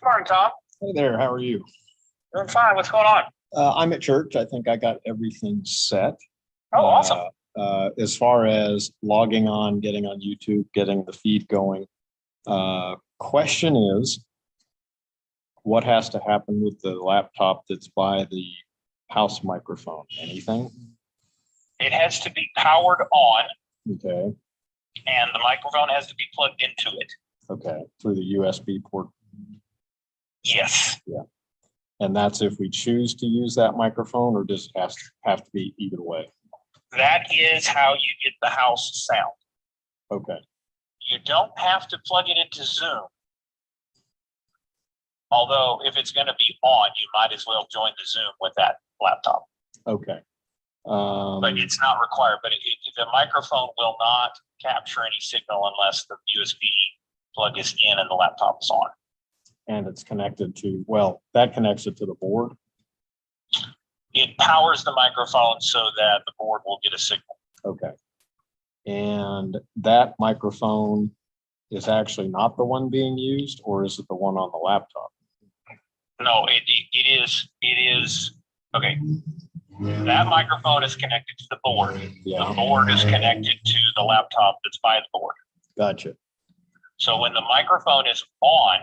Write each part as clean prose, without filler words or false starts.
Morning, Tom. Hey there, how are you? Doing fine. What's going on? I'm at church. I think I got everything set. Oh, awesome. As far as logging on, getting on YouTube, getting the feed going. Question is, what has to happen with the laptop that's by the house microphone? Anything? It has to be powered on, Okay, and the microphone has to be plugged into it. okay, through the USB port. Yes. Yeah. And that's if we choose to use that microphone, or does it have to be either way? That is how you get the house sound. Okay. You don't have to plug it into Zoom. Although if it's going to be on, you might as well join the Zoom with that laptop. Okay. But it's not required. But the microphone will not capture any signal unless the USB plug is in and the laptop is on. And it's connected to, well, that connects it to the board. It powers the microphone so that the board will get a signal. Okay. And that microphone is actually not the one being used, or is it the one on the laptop? No, it is. Okay. That microphone is connected to the board. Yeah. The board is connected to the laptop that's by the board. Gotcha. So when the microphone is on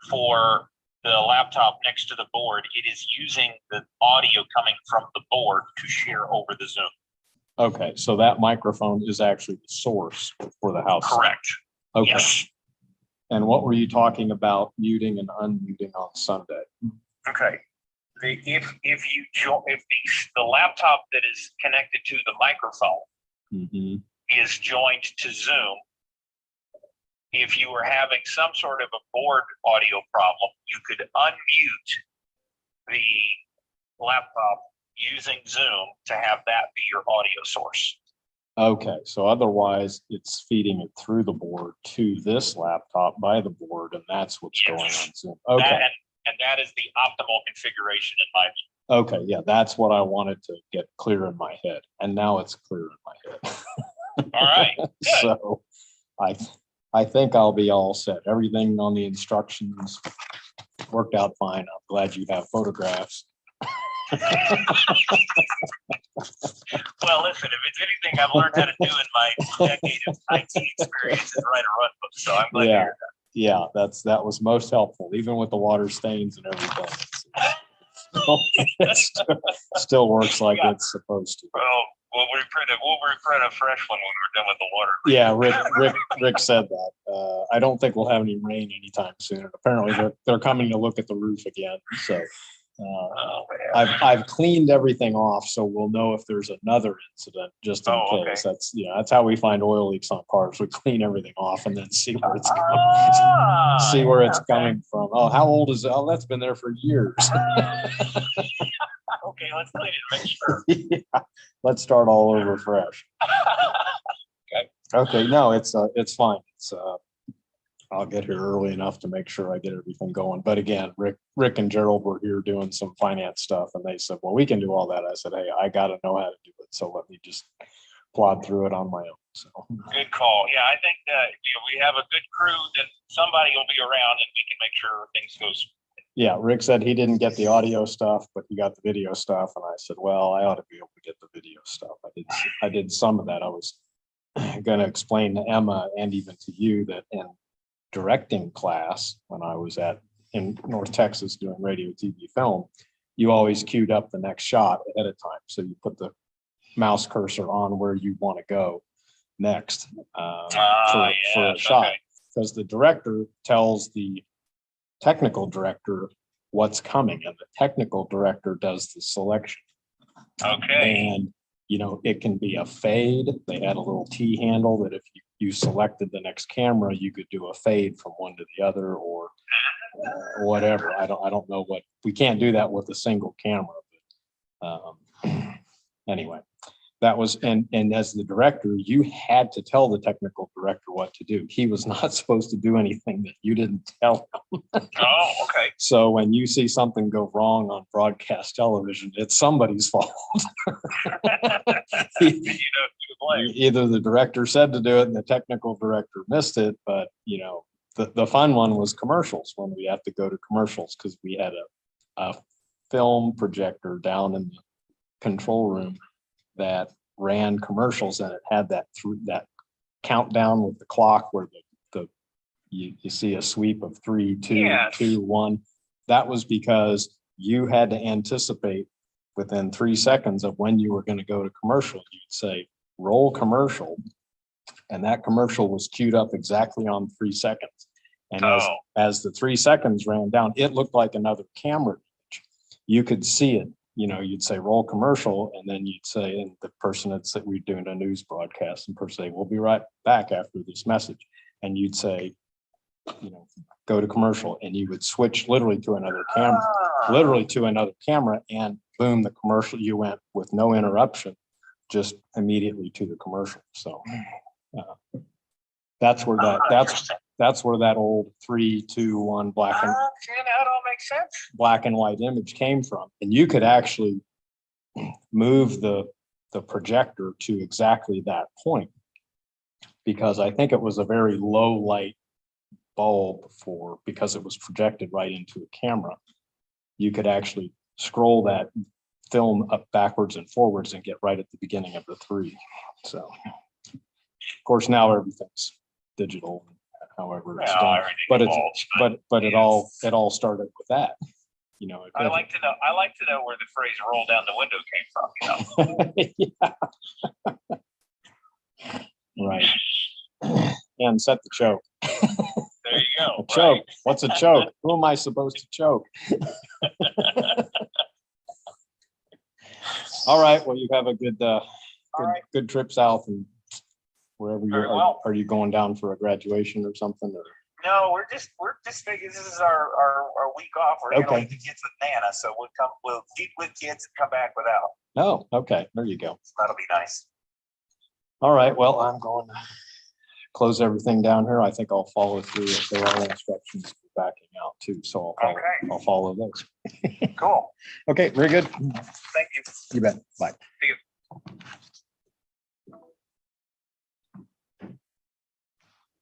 for the laptop next to the board, it is using the audio coming from the board to share over the Zoom. Okay, so that microphone is actually the source for the house. Correct. Okay. Yes. And what were you talking about muting and unmuting on Sunday? Okay. If the laptop that is connected to the microphone is joined to Zoom, if you were having some sort of a board audio problem, you could unmute the laptop using Zoom to have that be your audio source. Okay, so otherwise it's feeding it through the board to this laptop by the board, and that's what's going on Zoom. Okay. And that is the optimal configuration in my view. Okay, yeah, that's what I wanted to get clear in my head, and now it's clear in my head. All right. Good. So I think I'll be all set. Everything on the instructions worked out fine. I'm glad you have photographs. Well, listen, if it's anything I've learned how to do in my decade of IT experience is write a run book. So I'm glad to hear that. Yeah, that was most helpful, even with the water stains and everything. It still works like it's supposed to. Well, we'll reprint a fresh one when we're done with the water. Yeah, Rick said that. I don't think we'll have any rain anytime soon. Apparently, they're coming to look at the roof again. So I've cleaned everything off, so we'll know if there's another incident just in case. Okay. That's how we find oil leaks on cars. We clean everything off and then see where it's coming from. Oh, how old is it? Oh, that's been there for years. Okay, let's clean it and make sure. Yeah, let's start all over fresh. Okay, no, it's fine. I'll get here early enough to make sure I get everything going. But again, Rick and Gerald were here doing some finance stuff, and they said, well, we can do all that. I said, hey, I got to know how to do it. So let me just plod through it on my own. So good call. Yeah, I think that we have a good crew that somebody will be around and we can make sure things goes. Yeah, Rick said he didn't get the audio stuff, but he got the video stuff. And I said, well, I ought to be able to get the video stuff. I did some of that. I was going to explain to Emma and even to you that in directing class, when I was in North Texas doing radio, TV, film, you always queued up the next shot ahead of time. So you put the mouse cursor on where you want to go next for a shot. Because the director tells the technical director what's coming, and the technical director does the selection. Okay. And it can be a fade. They had a little T handle that if you selected the next camera, you could do a fade from one to the other, or whatever. I don't know what, we can't do that with a single camera. But, anyway, That was, and as the director, you had to tell the technical director what to do. He was not supposed to do anything that you didn't tell him. Oh, okay. So when you see something go wrong on broadcast television, it's somebody's fault. Either the director said to do it and the technical director missed it, but you know, the fun one was commercials, when we have to go to commercials, because we had a film projector down in the control room that ran commercials, and it had that countdown with the clock where you see a sweep of 3, 2, Yes. 2, 1. That was because you had to anticipate within 3 seconds of when you were going to go to commercial. You'd say roll commercial, and that commercial was queued up exactly on 3 seconds. And as the 3 seconds ran down, it looked like another camera image. You could see it. You know, you'd say roll commercial, and then you'd say, and the person had said, we're doing a news broadcast, and person say, we'll be right back after this message. And you'd say, you know, go to commercial, and you would switch literally to another camera, and boom, the commercial, you went with no interruption, just immediately to the commercial. So that's where that old 3, 2, 1 black and that all makes sense. Black and white image came from. And you could actually move the projector to exactly that point, because I think it was a very low light bulb because it was projected right into a camera. You could actually scroll that film up backwards and forwards and get right at the beginning of the 3. So of course now everything's digital, however it's done. But it all started with that. You know, I like to know where the phrase "roll down the window" came from. You know, right. And set the choke. There you go. A choke. What's a choke? Who am I supposed to choke? All right. Well, you have a good trip south, and wherever you are. Are you going down for a graduation or something? Or? No, we're just thinking this is our week off. We're gonna leave the kids with Nana, so we'll eat with kids and come back without. Oh, okay. There you go. So that'll be nice. All right. Well, I'm going to close everything down here. I think I'll follow through if there are instructions for backing out too. So I'll follow those. Cool. Okay. Very good. Thank you. You bet. Bye.